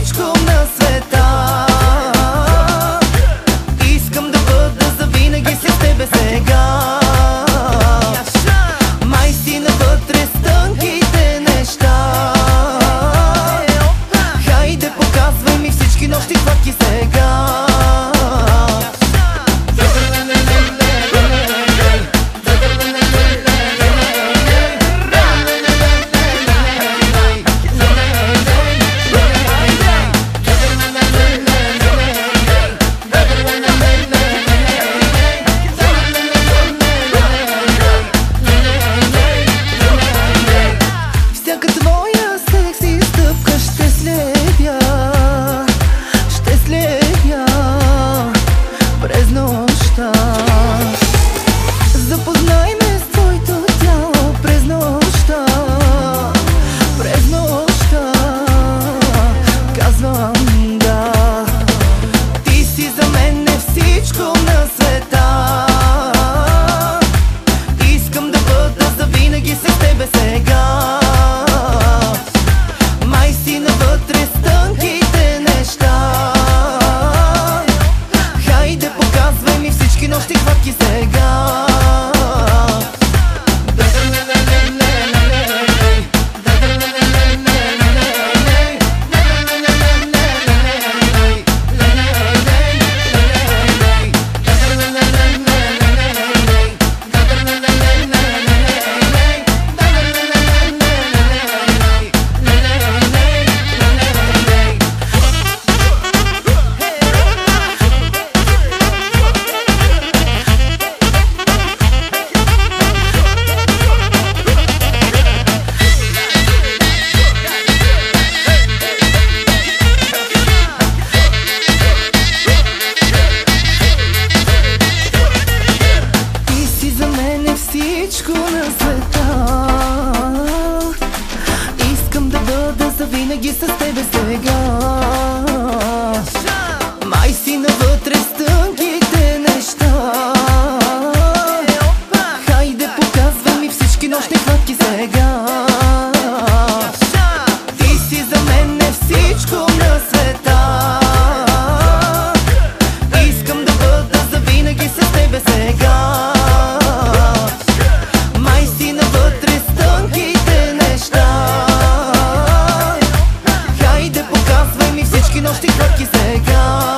всичко на света. Искам да бъда завинаги с тебе сега. Май си навътре с тънките неща. Хайде показвай ми всички нощи хватки сега. Запознай ме с твоето тяло през нощта. През нощта казвам да. Ти си за мен е всичко на света. Искам да бъда завинаги с тебе сега. Май си навътре с тънките неща. Хайде показвай ми всички нощи хватки сега. Всичко на света. Искам да бъда завинаги с тебе сега. Май си навътре с тънките неща. Хайде показвай ми всички нощни хватки сега. Ти си за мен е всичко на света. Искам да бъда завинаги с тебе сега. Нощи хватки сега.